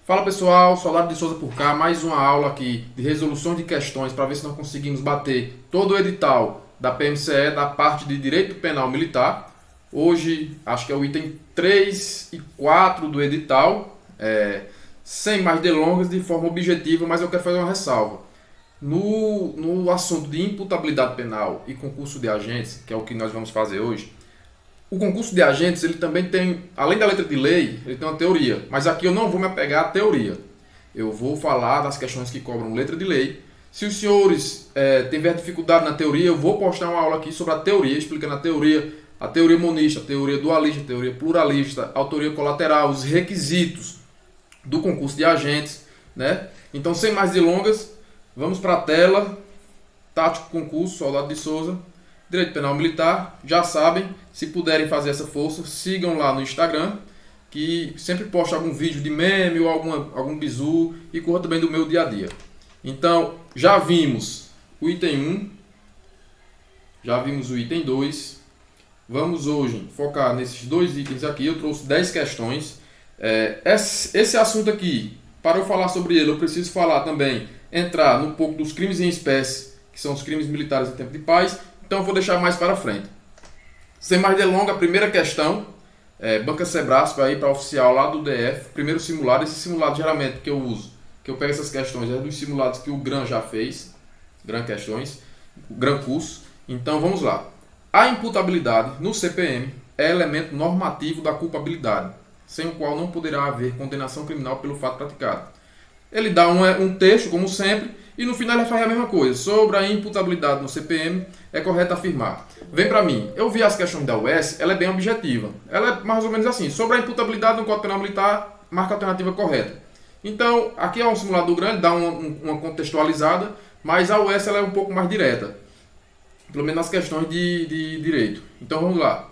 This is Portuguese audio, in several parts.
Fala pessoal, Soldado de Souza por cá, mais uma aula aqui de resolução de questões para ver se nós conseguimos bater todo o edital da PMCE da parte de Direito Penal Militar. Hoje acho que é o item 3 e 4 do edital, sem mais delongas, de forma objetiva, mas eu quero fazer uma ressalva. No assunto de imputabilidade penal e concurso de agentes, que é o que nós vamos fazer hoje, o concurso de agentes, ele também tem, além da letra de lei, ele tem uma teoria. Mas aqui eu não vou me apegar à teoria. Eu vou falar das questões que cobram letra de lei. Se os senhores tiverem dificuldade na teoria, eu vou postar uma aula aqui sobre a teoria, explicando a teoria monista, a teoria dualista, a teoria pluralista, a autoria colateral, os requisitos do concurso de agentes, né? Então, sem mais delongas, vamos para a tela. Tático concurso, Soldado de Souza. Direito Penal Militar, já sabem, se puderem fazer essa força, sigam lá no Instagram, que sempre posto algum vídeo de meme ou algum bizu e corra também do meu dia a dia. Então, já vimos o item 1, já vimos o item 2, vamos hoje focar nesses dois itens aqui. Eu trouxe 10 questões. Esse assunto aqui, para eu falar sobre ele, eu preciso falar também, entrar no pouco dos crimes em espécie, que são os crimes militares em tempo de paz. Então eu vou deixar mais para frente. Sem mais delongas, a primeira questão, banca Sebrasco aí para oficial lá do DF, primeiro simulado. Esse simulado geralmente que eu uso, que eu pego essas questões, é dos simulados que o GRAN já fez, GRAN questões, GRAN curso. Então vamos lá. A imputabilidade no CPM é elemento normativo da culpabilidade, sem o qual não poderá haver condenação criminal pelo fato praticado. Ele dá um texto, como sempre, e no final ele faz a mesma coisa. Sobre a imputabilidade no CPM, é correto afirmar. Vem para mim, eu vi as questões da UES, ela é bem objetiva. Ela é mais ou menos assim. Sobre a imputabilidade no Código Penal Militar, marca a alternativa correta. Então, aqui é um simulador grande, dá uma contextualizada, mas a UES ela é um pouco mais direta. Pelo menos nas questões de direito. Então vamos lá.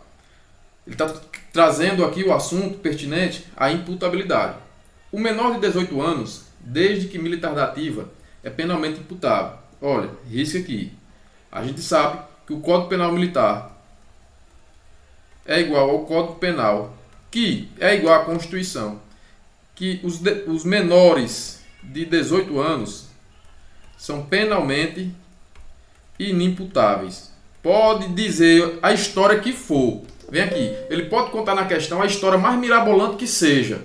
Ele está trazendo aqui o assunto pertinente à imputabilidade. O menor de 18 anos, desde que militar da ativa, é penalmente imputável. Olha, risca aqui. A gente sabe que o Código Penal Militar é igual ao Código Penal, que é igual à Constituição, que os menores de 18 anos são penalmente inimputáveis. Pode dizer a história que for. Vem aqui. Ele pode contar na questão a história mais mirabolante que seja.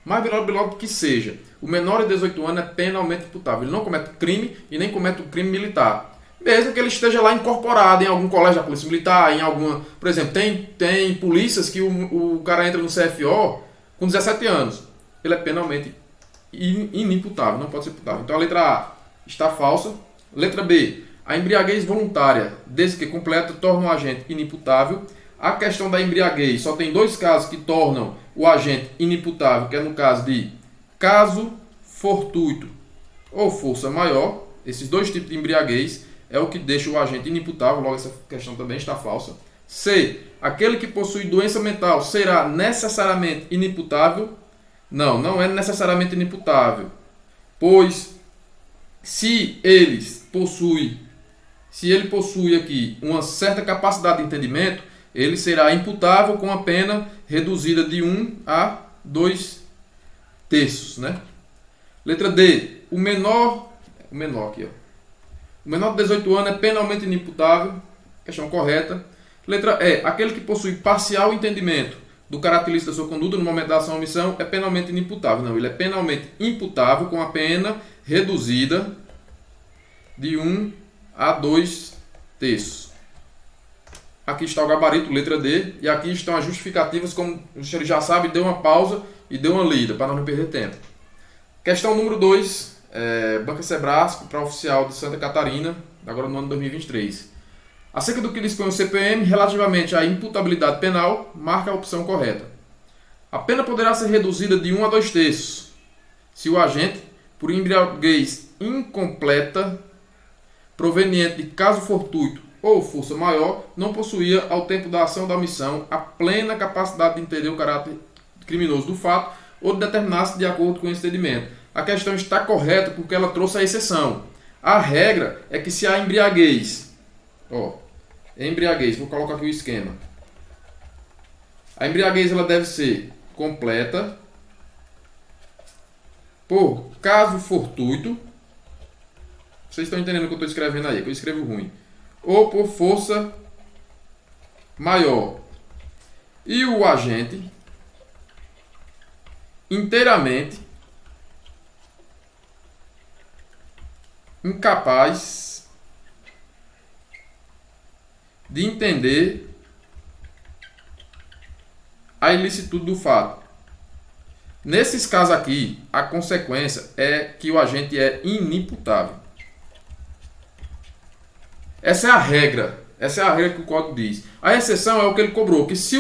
Mais mirabolante que seja. O menor de 18 anos é penalmente imputável. Ele não comete crime e nem comete um crime militar. Mesmo que ele esteja lá incorporado em algum colégio da Polícia Militar, em alguma... Por exemplo, tem polícias que o cara entra no CFO com 17 anos. Ele é penalmente inimputável, não pode ser imputável. Então a letra A está falsa. Letra B, a embriaguez voluntária, desde que completa, torna o agente inimputável. A questão da embriaguez, só tem dois casos que tornam o agente inimputável, que é no caso de caso fortuito ou força maior. Esses dois tipos de embriaguez é o que deixa o agente inimputável, logo essa questão também está falsa. C, aquele que possui doença mental será necessariamente inimputável? Não, não é necessariamente inimputável, pois se ele possui aqui uma certa capacidade de entendimento, ele será imputável com a pena reduzida de 1 a 2 terços, né? Letra D, o menor aqui, ó. O menor de 18 anos é penalmente inimputável, questão correta. Letra E, aquele que possui parcial entendimento do caráter ilícito da sua conduta no momento da ação ou omissão é penalmente inimputável. Não, ele é penalmente imputável com a pena reduzida de 1 a 2 terços. Aqui está o gabarito, letra D, e aqui estão as justificativas, como você já sabe, deu uma pausa e deu uma lida, para não perder tempo. Questão número 2, banca Sebrasco, para oficial de Santa Catarina, agora no ano 2023. Acerca do que dispõe o CPM relativamente à imputabilidade penal, marca a opção correta. A pena poderá ser reduzida de 1 a 2 terços, se o agente, por embriaguez incompleta, proveniente de caso fortuito ou força maior, não possuía, ao tempo da ação da omissão, a plena capacidade de entender o caráter criminoso do fato ou de determinar-se de acordo com esse entendimento. A questão está correta porque ela trouxe a exceção. A regra é que se há embriaguez, vou colocar aqui o esquema. A embriaguez ela deve ser completa, por caso fortuito. Vocês estão entendendo o que eu estou escrevendo aí, que eu escrevo ruim. Ou por força maior. E o agente inteiramente incapaz de entender a ilicitude do fato. Nesses casos aqui, a consequência é que o agente é inimputável. Essa é a regra que o código diz. A exceção é o que ele cobrou, que se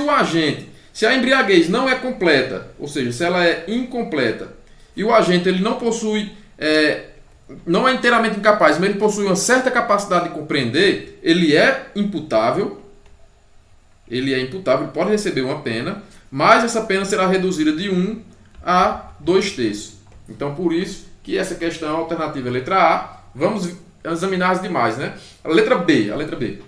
a embriaguez não é completa, ou seja, se ela é incompleta, e o agente ele não possui, não é inteiramente incapaz, mas ele possui uma certa capacidade de compreender, ele é imputável, ele pode receber uma pena, mas essa pena será reduzida de 1 a 2/3. Então, por isso que essa questão alternativa é a letra A. Vamos examinar as demais, né? A letra B.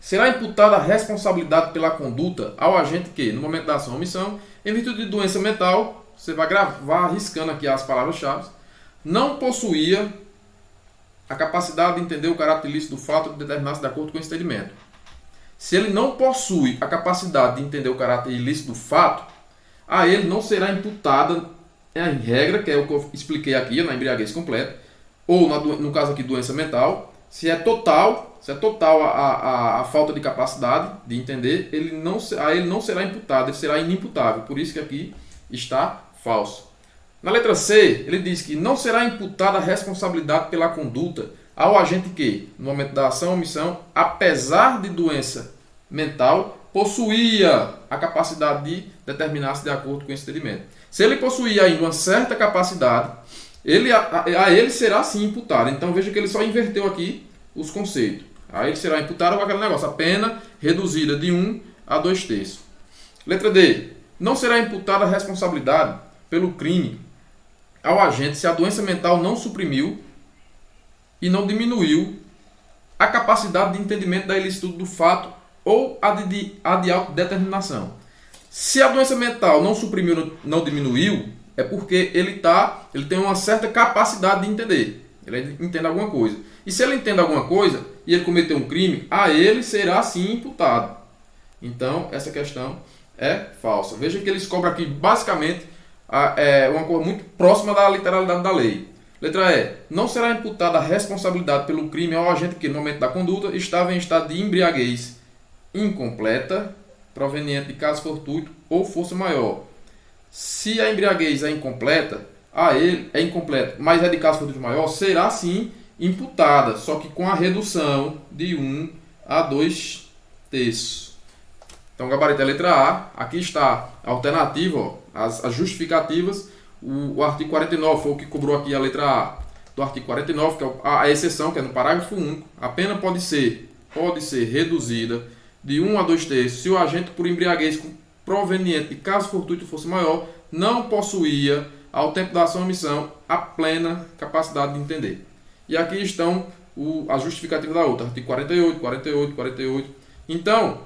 Será imputada a responsabilidade pela conduta ao agente que, no momento da ação ou omissão, em virtude de doença mental, você vai gravar riscando aqui as palavras-chave, não possuía a capacidade de entender o caráter ilícito do fato de determinar-se de acordo com o entendimento. Se ele não possui a capacidade de entender o caráter ilícito do fato, a ele não será imputada em regra, que é o que eu expliquei aqui, na embriaguez completa, ou no caso aqui doença mental. Se é total a falta de capacidade de entender, a ele não será imputado, ele será inimputável. Por isso que aqui está falso. Na letra C, ele diz que não será imputada a responsabilidade pela conduta ao agente que, no momento da ação ou omissão, apesar de doença mental, possuía a capacidade de determinar-se de acordo com esse entendimento. Se ele possuía ainda uma certa capacidade, a ele será sim imputado. Então veja que ele só inverteu aqui os conceitos. A ele será imputado com aquele negócio, a pena reduzida de 1 a 2/3. Letra D. Não será imputada a responsabilidade pelo crime ao agente se a doença mental não suprimiu e não diminuiu a capacidade de entendimento da ilicitude do fato ou a de autodeterminação. Se a doença mental não suprimiu, não diminuiu, é porque ele tem uma certa capacidade de entender. Ele entende alguma coisa. E se ele entende alguma coisa e ele cometeu um crime, a ele será sim imputado. Então, essa questão é falsa. Veja que eles cobram aqui, basicamente, uma coisa muito próxima da literalidade da lei. Letra E. Não será imputada a responsabilidade pelo crime ao agente que, no momento da conduta, estava em estado de embriaguez incompleta, proveniente de caso fortuito ou força maior. Se a embriaguez é incompleta, mas é de caso fortuito maior, será sim imputada, só que com a redução de 1 a 2/3. Então, gabarito é a letra A. Aqui está a alternativa, as justificativas. O artigo 49 foi o que cobrou aqui a letra A do artigo 49, que é a exceção, que é no parágrafo único. A pena pode ser reduzida de 1 a 2/3 se o agente por embriaguez proveniente de caso fortuito fosse maior não possuía, ao tempo da ação ou omissão, a plena capacidade de entender. E aqui estão a justificativa da outra, artigo 48, 48, 48. Então,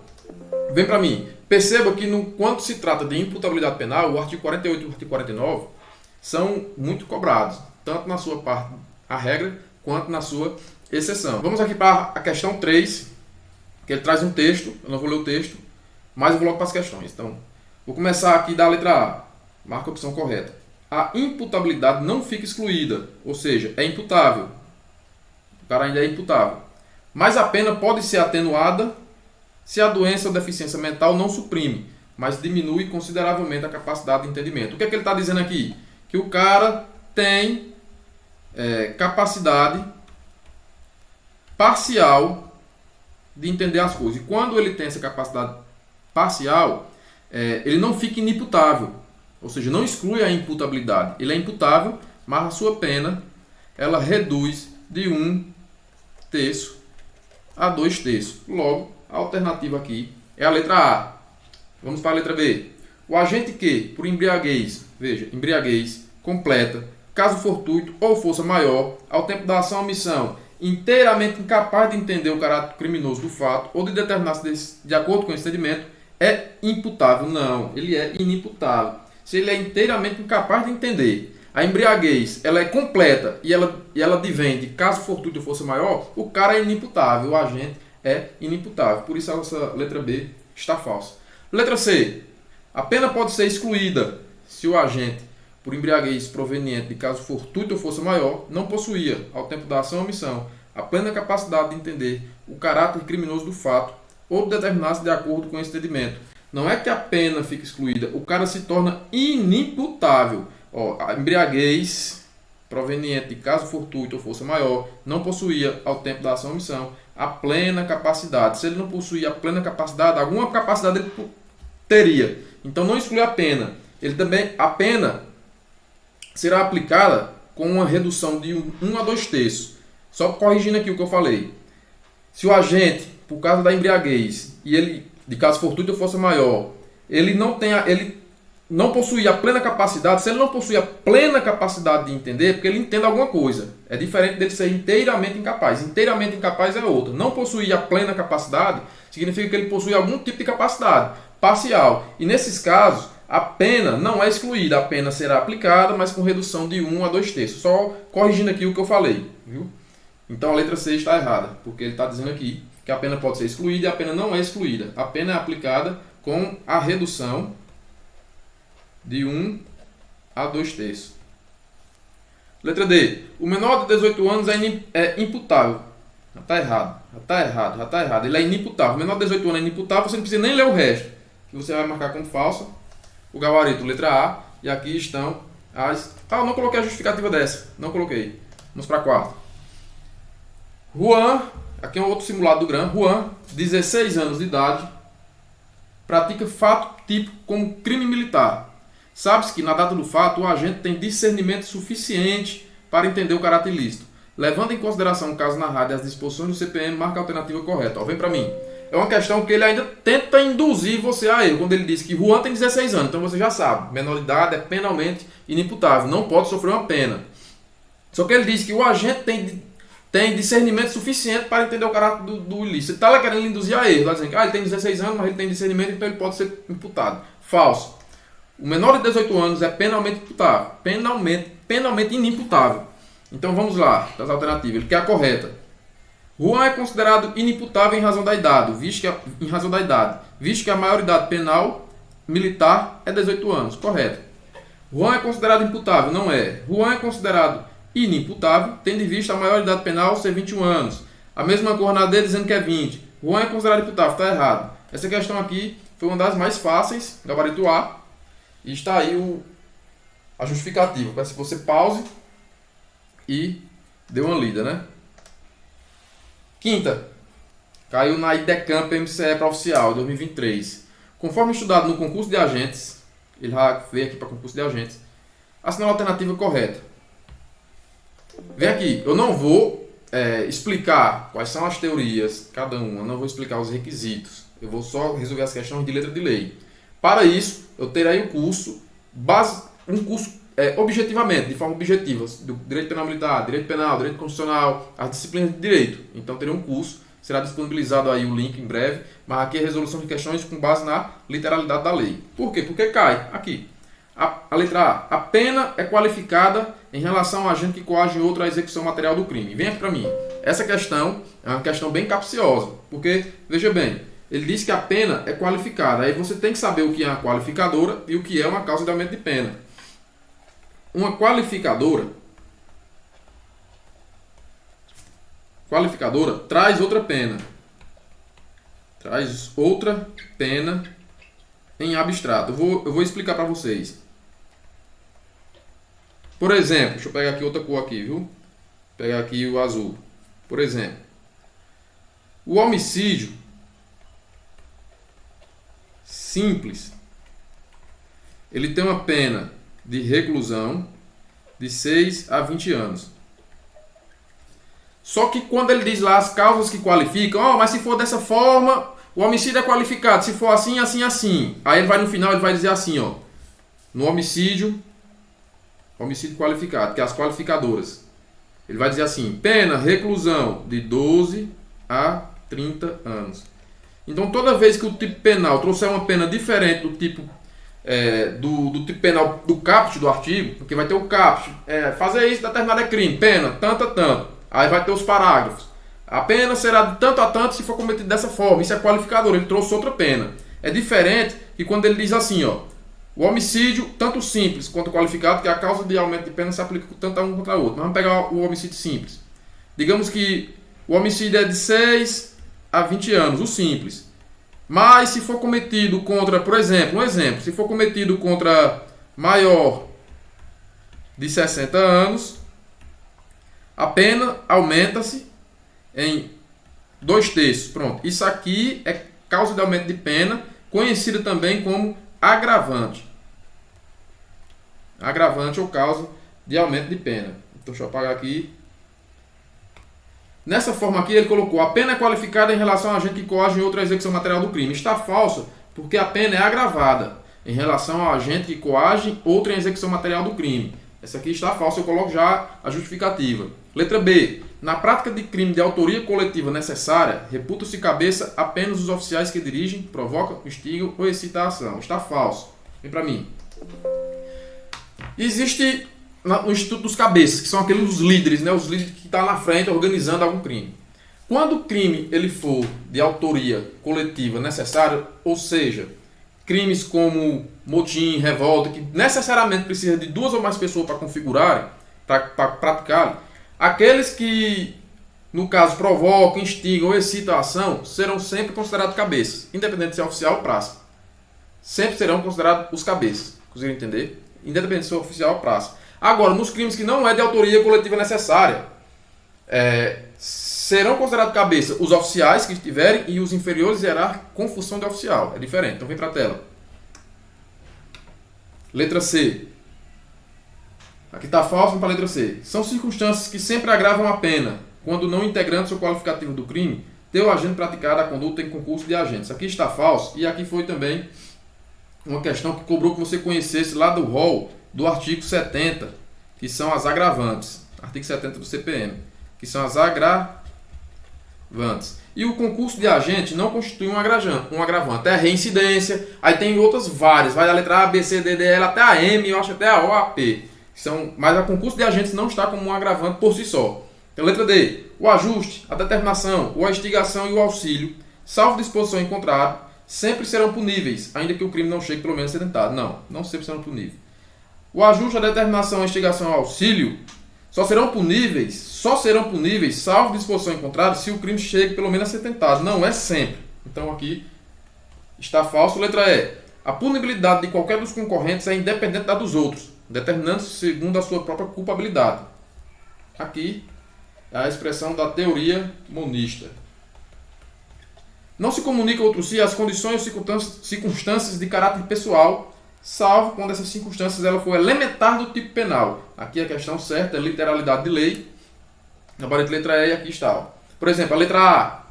vem para mim. Perceba que quando se trata de imputabilidade penal, o artigo 48 e o artigo 49 são muito cobrados, tanto na sua parte, a regra, quanto na sua exceção. Vamos aqui para a questão 3, que ele traz um texto. Eu não vou ler o texto, mas eu vou logo para as questões. Então, vou começar aqui da letra A. Marca a opção correta. A imputabilidade não fica excluída, ou seja, é imputável. O cara ainda é imputável. Mas a pena pode ser atenuada se a doença ou deficiência mental não suprime, mas diminui consideravelmente a capacidade de entendimento. O que é que ele está dizendo aqui? Que o cara tem capacidade parcial de entender as coisas. E quando ele tem essa capacidade parcial, ele não fica inimputável. Ou seja, não exclui a imputabilidade. Ele é imputável, mas a sua pena ela reduz de 1/3 a 2/3. Logo, a alternativa aqui é a letra A. Vamos para a letra B. O agente que, por embriaguez, veja, embriaguez completa, caso fortuito ou força maior, ao tempo da ação ou omissão, inteiramente incapaz de entender o caráter criminoso do fato ou de determinar-se de acordo com o entendimento, é imputável. Não, ele é inimputável. Se ele é inteiramente incapaz de entender. a embriaguez ela é completa e ela advém de caso fortuito ou força maior, o cara é inimputável, o agente é inimputável. Por isso essa letra B está falsa. Letra C. A pena pode ser excluída se o agente, por embriaguez proveniente de caso fortuito ou força maior, não possuía, ao tempo da ação ou omissão, a plena capacidade de entender o caráter criminoso do fato ou determinar-se de acordo com esse entendimento. Não é que a pena fica excluída, o cara se torna inimputável. A embriaguez proveniente de caso fortuito ou força maior não possuía, ao tempo da ação ou omissão, a plena capacidade. Se ele não possuía a plena capacidade, alguma capacidade ele teria. Então não exclui a pena. A pena será aplicada com uma redução de 1 a 2 terços. Só corrigindo aqui o que eu falei. Se o agente, por causa da embriaguez, e ele, de caso fortuito ou força maior, ele não possuía a plena capacidade, se ele não possui a plena capacidade de entender, porque ele entende alguma coisa. É diferente dele ser inteiramente incapaz. Inteiramente incapaz é outra. Não possuir a plena capacidade significa que ele possui algum tipo de capacidade parcial. E nesses casos, a pena não é excluída. A pena será aplicada, mas com redução de 1 a 2 terços. Só corrigindo aqui o que eu falei. Viu? Então a letra C está errada, porque ele está dizendo aqui que a pena pode ser excluída e a pena não é excluída. A pena é aplicada com a redução de 1 a 2 terços. Letra D. O menor de 18 anos é imputável. Já está errado. Já está errado. Ele é inimputável. O menor de 18 anos é inimputável. Você não precisa nem ler o resto. Que você vai marcar como falsa. O gabarito, letra A. E aqui estão as... eu não coloquei a justificativa dessa. Não coloquei. Vamos para a quarta. Juan, aqui é um outro simulado do GRAM. Juan, 16 anos de idade, pratica fato típico como crime militar. Sabe-se que na data do fato o agente tem discernimento suficiente para entender o caráter ilícito. Levando em consideração o caso narrado e as disposições do CPM, marca a alternativa correta. Vem para mim. É uma questão que ele ainda tenta induzir você a erro, quando ele diz que Juan tem 16 anos. Então você já sabe, menor de idade é penalmente inimputável, não pode sofrer uma pena. Só que ele diz que o agente tem discernimento suficiente para entender o caráter do ilícito. Ele está lá querendo induzir a erro. Está dizendo que ele tem 16 anos, mas ele tem discernimento, então ele pode ser imputado. Falso. O menor de 18 anos é penalmente imputável. Penalmente inimputável. Então vamos lá, das alternativas. Ele quer a correta. Juan é considerado inimputável em razão da idade, visto que a maioridade penal militar é 18 anos. Correto. Juan é considerado imputável? Não é. Juan é considerado inimputável, tendo em vista a maioridade penal ser 21 anos. A mesma coordenada dele dizendo que é 20. Juan é considerado imputável? Está errado. Essa questão aqui foi uma das mais fáceis, gabarito A. E está aí a justificativa. Peço que você pause e dê uma lida, né? Quinta. Caiu na IDECAMP MCE para oficial, 2023. Conforme estudado no concurso de agentes, ele já veio aqui para concurso de agentes, assinou a alternativa correta. Vem aqui, eu não vou explicar quais são as teorias, cada uma, eu não vou explicar os requisitos. Eu vou só resolver as questões de letra de lei. Para isso, eu terei um curso objetivamente, de forma objetiva, do direito penal militar, direito penal, direito constitucional, as disciplinas de direito. Então terei um curso, será disponibilizado aí o link em breve, mas aqui é resolução de questões com base na literalidade da lei. Por quê? Porque cai aqui. A letra A. A pena é qualificada em relação ao agente que coage outro à execução material do crime. Vem aqui para mim. Essa questão é uma questão bem capciosa, porque, veja bem, ele diz que a pena é qualificada. Aí você tem que saber o que é uma qualificadora e o que é uma causa de aumento de pena. Uma qualificadora traz outra pena. Traz outra pena em abstrato. Eu vou explicar para vocês. Por exemplo, deixa eu pegar aqui outra cor aqui, viu? Vou pegar aqui o azul. Por exemplo, o homicídio simples, ele tem uma pena de reclusão de 6 a 20 anos. Só que quando ele diz lá as causas que qualificam, mas se for dessa forma, o homicídio é qualificado, se for assim, assim, assim. Aí ele vai no final, ele vai dizer assim, no homicídio qualificado, que é as qualificadoras. Ele vai dizer assim, pena, reclusão de 12 a 30 anos. Então toda vez que o tipo penal trouxer uma pena diferente do tipo do tipo penal do caput do artigo, porque vai ter o caput, fazer isso determinado é crime, pena, tanto a tanto. Aí vai ter os parágrafos. A pena será de tanto a tanto se for cometido dessa forma. Isso é qualificador, ele trouxe outra pena. É diferente que quando ele diz assim, ó, o homicídio, tanto simples quanto qualificado, que a causa de aumento de pena se aplica tanto a um quanto a outro. Mas vamos pegar o homicídio simples. Digamos que o homicídio é de 6 a 20 anos, o simples. Mas se for cometido contra, por exemplo, se for cometido contra maior de 60 anos, a pena aumenta-se em 2/3. Pronto. Isso aqui é causa de aumento de pena, conhecida também como agravante. Agravante ou causa de aumento de pena. Então, deixa eu apagar aqui. Nessa forma aqui, ele colocou: a pena é qualificada em relação a agente que coage em outra execução material do crime. Está falsa, porque a pena é agravada em relação ao agente que coage em outra execução material do crime. Essa aqui está falsa, eu coloco já a justificativa. Letra B. Na prática de crime de autoria coletiva necessária, reputa-se cabeça apenas os oficiais que dirigem, provocam, instigam ou excitam a ação. Está falso. Vem para mim. Existe no Instituto dos Cabeças, que são aqueles líderes, né? Os líderes que estão na frente organizando algum crime. Quando o crime ele for de autoria coletiva necessária, ou seja, crimes como motim, revolta, que necessariamente precisa de 2 ou mais pessoas para configurarem, para praticarem, aqueles que, no caso, provocam, instigam ou excitam a ação, serão sempre considerados cabeças, independente se é oficial ou praça. Sempre serão considerados os cabeças, conseguiram entender? Independente se é oficial ou praça. Agora, nos crimes que não é de autoria coletiva necessária, serão considerados cabeça os oficiais que estiverem e os inferiores hierárquicos com função de oficial. É diferente. Então vem para a tela. Letra C. Aqui está falso, vamos para a letra C. São circunstâncias que sempre agravam a pena, quando não integrantes ou qualificativos do crime, ter o agente praticado a conduta em concurso de agentes. Aqui está falso e aqui foi também uma questão que cobrou que você conhecesse lá do rol do artigo 70, que são as agravantes. Artigo 70 do CPM, que são as agravantes. E o concurso de agente não constitui um agravante. É a reincidência, aí tem outras várias, vai da letra A, B, C, D, D, L até a M, eu acho até a O, a P. Mas o concurso de agentes não está como um agravante por si só. Então, letra D. O ajuste, a determinação, ou a instigação e o auxílio, salvo disposição em contrário, sempre serão puníveis, ainda que o crime não chegue pelo menos a ser tentado. Não sempre serão puníveis. O ajuste, a determinação, a instigação e o auxílio só serão puníveis, salvo disposição em contrário, se o crime chegue pelo menos a ser tentado. Não é sempre. Então aqui está falso. Letra E. A punibilidade de qualquer dos concorrentes é independente da dos outros, determinando-se segundo a sua própria culpabilidade. Aqui é a expressão da teoria monista. Não se comunica entre si as condições ou circunstâncias de caráter pessoal, salvo quando essas circunstâncias ela for elementar do tipo penal. Aqui a questão certa é literalidade de lei. Na barra de letra E, aqui está. Por exemplo, a letra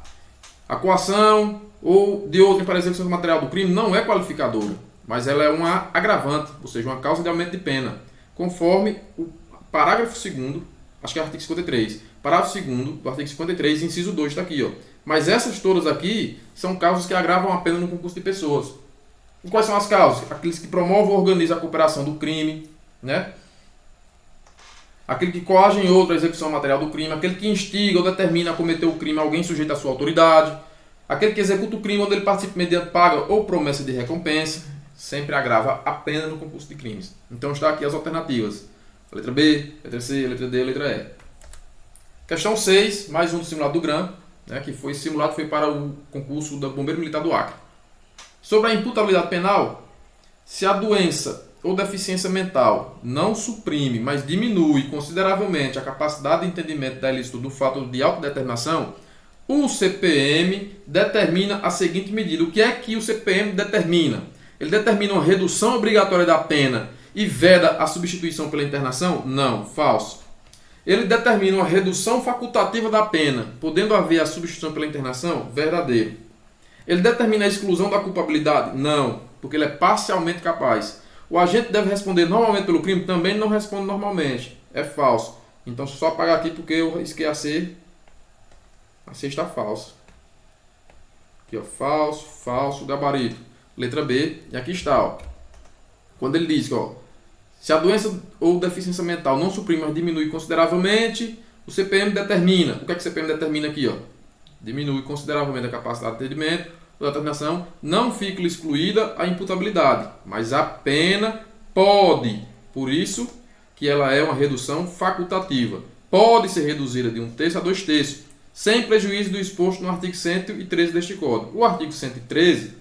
A coação ou de outrem para execução do material do crime não é qualificadora, mas ela é uma agravante, ou seja, uma causa de aumento de pena, conforme o parágrafo 2º, acho que é o artigo 53, parágrafo 2º do artigo 53, inciso 2, está aqui, ó. Mas essas todas aqui são causas que agravam a pena no concurso de pessoas. E quais são as causas? Aqueles que promovem ou organizam a cooperação do crime, né? Aquele que coage em outra execução material do crime, aquele que instiga ou determina a cometer o crime alguém sujeito à sua autoridade, aquele que executa o crime onde ele participa mediante paga ou promessa de recompensa, sempre agrava a pena no concurso de crimes. Então está aqui as alternativas. A letra B, letra C, letra D, letra E. Questão 6, mais um do simulado do GRAM, né, que foi simulado foi para o concurso do Bombeiro Militar do Acre. Sobre a imputabilidade penal, se a doença ou deficiência mental não suprime, mas diminui consideravelmente a capacidade de entendimento da ilícito do fato de autodeterminação, o CPM determina a seguinte medida. O que é que o CPM determina? Ele determina uma redução obrigatória da pena e veda a substituição pela internação? Não, falso. Ele determina uma redução facultativa da pena, podendo haver a substituição pela internação? Verdadeiro. Ele determina a exclusão da culpabilidade? Não, porque ele é parcialmente capaz. O agente deve responder normalmente pelo crime? Também não responde normalmente. É falso. Então, só apagar aqui porque eu risquei a C. A C está falso. Aqui, ó, falso, falso, gabarito. Letra B. E aqui está, ó. Quando ele diz que, ó, se a doença ou deficiência mental não suprime, mas diminui consideravelmente, o CPM determina. O que é que o CPM determina aqui? Ó? Diminui consideravelmente a capacidade de atendimento ou determinação, não fica excluída a imputabilidade, mas a pena pode, por isso que ela é uma redução facultativa, pode ser reduzida de 1/3 a 2/3, sem prejuízo do exposto no artigo 113 deste Código. O artigo 113,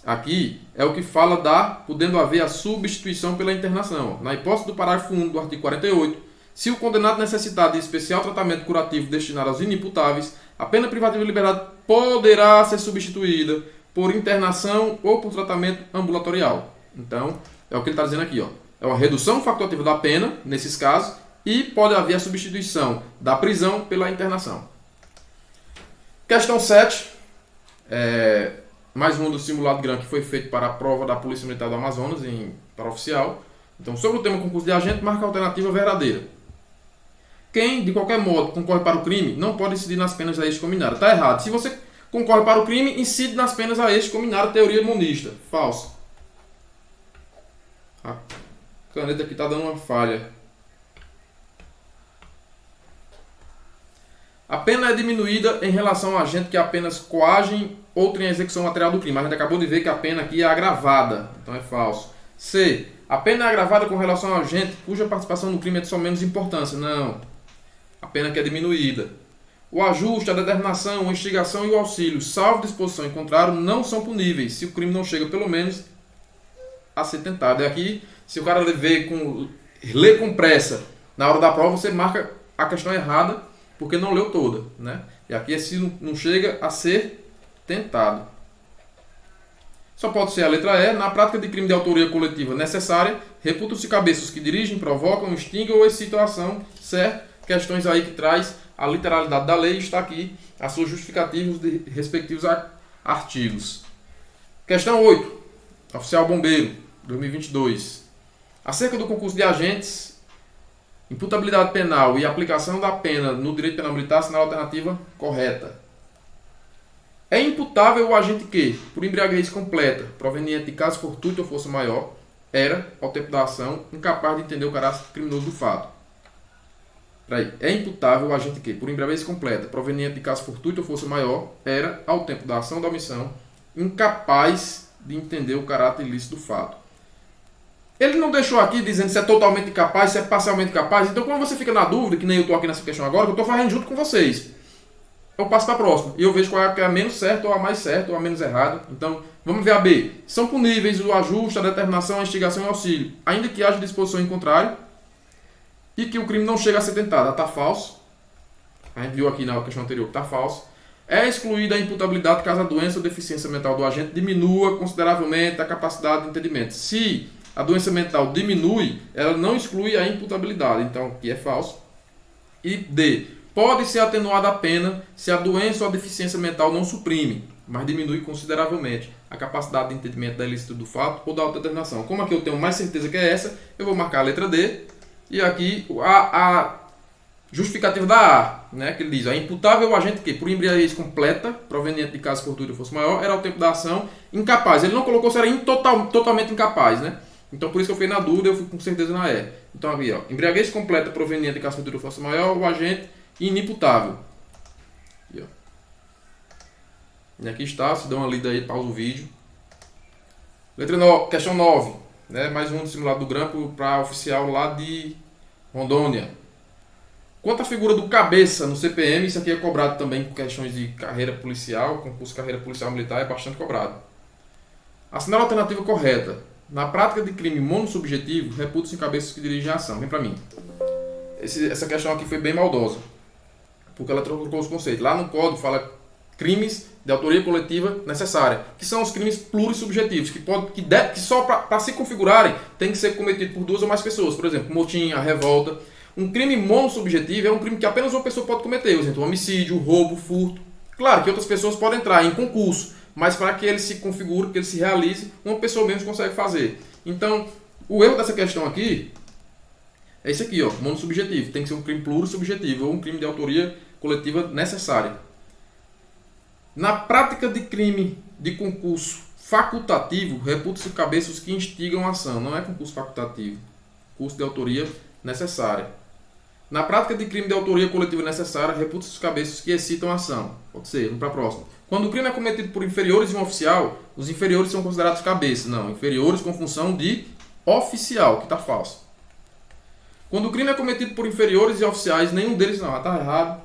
aqui, é o que fala podendo haver a substituição pela internação. Na hipótese do parágrafo 1 do artigo 48, se o condenado necessitar de especial tratamento curativo destinado aos inimputáveis, a pena privativa de liberdade poderá ser substituída por internação ou por tratamento ambulatorial. Então, é o que ele está dizendo aqui. Ó. É uma redução facultativa da pena, nesses casos, e pode haver a substituição da prisão pela internação. Questão 7. Mais um do simulado GRAM que foi feito para a prova da Polícia Militar do Amazonas, para oficial. Então, sobre o tema concurso de agente, marca a alternativa verdadeira. Quem, de qualquer modo, concorre para o crime, não pode incidir nas penas a este combinado. Está errado. Se você concorre para o crime, incide nas penas a este combinado. Teoria monista. Falso. A caneta aqui está dando uma falha. A pena é diminuída em relação a agente que apenas coagem ou tem a execução material do crime. Mas a gente acabou de ver que a pena aqui é agravada. Então é falso. C. A pena é agravada com relação a agente cuja participação no crime é de só menos importância. Não. A pena que é diminuída. O ajuste, a determinação, a instigação e o auxílio, salvo disposição em contrário, não são puníveis se o crime não chega pelo menos a ser tentado. E aqui, se o cara lê com pressa na hora da prova, você marca a questão errada porque não leu toda, né? E aqui é se não chega a ser tentado. Só pode ser a letra E. Na prática de crime de autoria coletiva necessária, reputam-se cabeças que dirigem, provocam, extinguem ou excitam a ação, certo? Questões aí que traz a literalidade da lei, está aqui as suas justificativas de respectivos artigos. Questão 8. Oficial Bombeiro, 2022. Acerca do concurso de agentes, imputabilidade penal e aplicação da pena no direito penal militar, assinala a alternativa correta. É imputável o agente que, por embriaguez completa, proveniente de caso fortuito ou força maior, era, ao tempo da ação, incapaz de entender o caráter criminoso do fato. É imputável o agente que, por embriaguez completa, proveniente de caso fortuito ou força maior, era, ao tempo da ação da omissão, incapaz de entender o caráter ilícito do fato. Ele não deixou aqui dizendo se é totalmente incapaz, se é parcialmente capaz. Então, quando você fica na dúvida, que nem eu estou aqui nessa questão agora, que eu estou fazendo junto com vocês, eu passo para a próxima. E eu vejo qual é a menos certa, ou a mais certa, ou a menos errada. Então, vamos ver a B. São puníveis o ajuste, a determinação, a instigação e o auxílio, ainda que haja disposição em contrário, e que o crime não chega a ser tentado. Está falso. A gente viu aqui na questão anterior que está falso. É excluída a imputabilidade caso a doença ou deficiência mental do agente diminua consideravelmente a capacidade de entendimento. Se a doença mental diminui, ela não exclui a imputabilidade. Então, aqui é falso. E D. Pode ser atenuada a pena se a doença ou a deficiência mental não suprime, mas diminui consideravelmente a capacidade de entendimento da ilícito do fato ou da autodeterminação. Como aqui eu tenho mais certeza que é essa, eu vou marcar a letra D. E aqui a justificativa da A, né, que ele diz: é imputável o agente que, por embriaguez completa, proveniente de caso fortuito ou força maior, era ao tempo da ação incapaz. Ele não colocou se era totalmente incapaz, né? Então por isso que eu fiquei na dúvida, eu fui com certeza na E. Então aqui, ó, embriaguez completa proveniente de caso fortuito ou força maior, o agente inimputável. Aqui, ó. E aqui está, se dá uma lida aí, pausa o vídeo. Questão 9, né? Mais um simulado do grampo para oficial lá de Rondônia. Quanto à figura do cabeça no CPM, isso aqui é cobrado também com questões de carreira policial, concurso de carreira policial militar é bastante cobrado. Assinala a alternativa correta. Na prática de crime monossubjetivo, reputa-se em cabeças que dirigem a ação. Vem para mim. Essa questão aqui foi bem maldosa, porque ela trocou os conceitos. Lá no código fala crimes de autoria coletiva necessária, que são os crimes plurissubjetivos, que só para se configurarem tem que ser cometido por duas ou mais pessoas. Por exemplo, motim, a revolta. Um crime monossubjetivo é um crime que apenas uma pessoa pode cometer. Por exemplo, homicídio, roubo, furto. Claro que outras pessoas podem entrar em concurso, mas para que ele se configure, que ele se realize, uma pessoa mesmo consegue fazer. Então, o erro dessa questão aqui é esse aqui, ó, monossubjetivo. Tem que ser um crime plurissubjetivo ou um crime de autoria coletiva necessária. Na prática de crime de concurso facultativo, reputa-se cabeça os que instigam a ação. Não é concurso facultativo. Curso de autoria necessária. Na prática de crime de autoria coletiva necessária, reputa-se os cabeças que excitam a ação. Pode ser, vamos para a próxima. Quando o crime é cometido por inferiores de um oficial, os inferiores são considerados cabeças. Não, inferiores com função de oficial, que está falso. Quando o crime é cometido por inferiores e oficiais, nenhum deles não, está errado,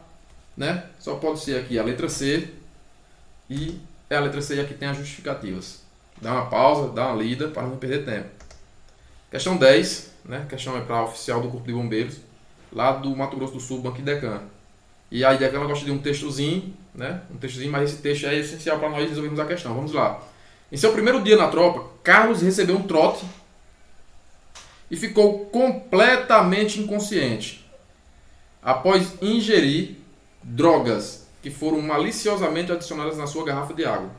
né? Só pode ser aqui a letra C, e é a letra C e aqui tem as justificativas. Dá uma pausa, dá uma lida para não perder tempo. Questão 10, né? Questão é para oficial do Corpo de Bombeiros, lá do Mato Grosso do Sul, Banco Idecan. E a Idecan ela gosta de um textozinho, né? Um textozinho, mas esse texto é essencial para nós resolvermos a questão. Vamos lá. Em seu primeiro dia na tropa, Carlos recebeu um trote e ficou completamente inconsciente após ingerir drogas que foram maliciosamente adicionadas na sua garrafa de água.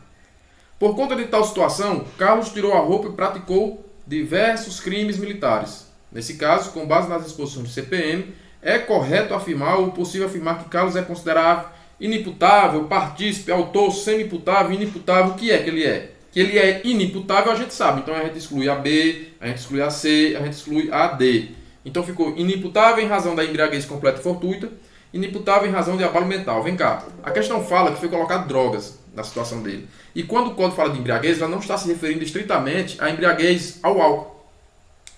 Por conta de tal situação, Carlos tirou a roupa e praticou diversos crimes militares. Nesse caso, com base nas disposições do CPM, é correto afirmar ou possível afirmar que Carlos é considerado inimputável, partícipe, autor, semi-imputável, inimputável. O que é que ele é? Que ele é inimputável a gente sabe. Então a gente exclui a B, a gente exclui a C, a gente exclui a D. Então ficou inimputável em razão da embriaguez completa e fortuita, inimputável em razão de abalo mental. Vem cá, a questão fala que foi colocado drogas na situação dele. E quando o código fala de embriaguez, ela não está se referindo estritamente à embriaguez ao álcool.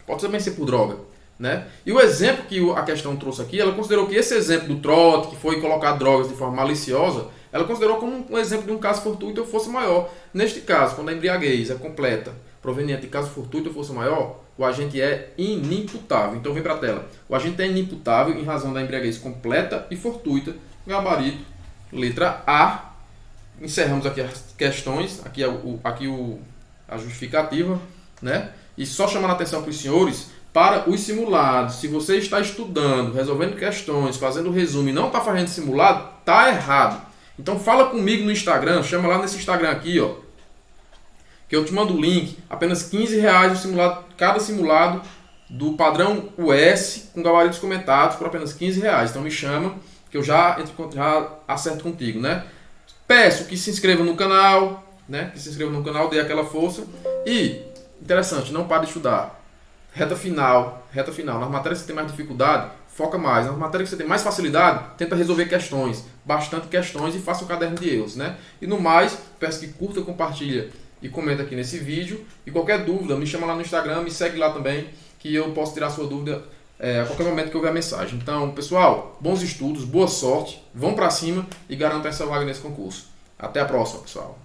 Pode também ser por droga, né? E o exemplo que a questão trouxe aqui, ela considerou que esse exemplo do trote, que foi colocar drogas de forma maliciosa, ela considerou como um exemplo de um caso fortuito ou força maior. Neste caso, quando a embriaguez é completa, proveniente de caso fortuito ou força maior, o agente é inimputável. Então vem para a tela. O agente é inimputável em razão da embriaguez completa e fortuita. Gabarito, letra A. Encerramos aqui as questões, aqui a justificativa, né? E só chamando a atenção para os senhores, para os simulados, se você está estudando, resolvendo questões, fazendo resumo e não está fazendo simulado, está errado. Então fala comigo no Instagram, chama lá nesse Instagram aqui, ó, que eu te mando o link, apenas R$15 o simulado, cada simulado do padrão US com gabaritos comentados por apenas R$15. Então me chama, que eu já acerto contigo, né? Peço que se inscreva no canal, né? Que se inscreva no canal, dê aquela força. E, interessante, não pare de estudar. Reta final. Nas matérias que você tem mais dificuldade, foca mais. Nas matérias que você tem mais facilidade, tenta resolver questões. Bastante questões e faça um caderno de erros, né? E no mais, peço que curta, compartilha e comenta aqui nesse vídeo. E qualquer dúvida, me chama lá no Instagram, me segue lá também, que eu posso tirar a sua dúvida a qualquer momento que eu ver a mensagem. Então, pessoal, bons estudos, boa sorte, vão para cima e garantam essa vaga nesse concurso. Até a próxima, pessoal.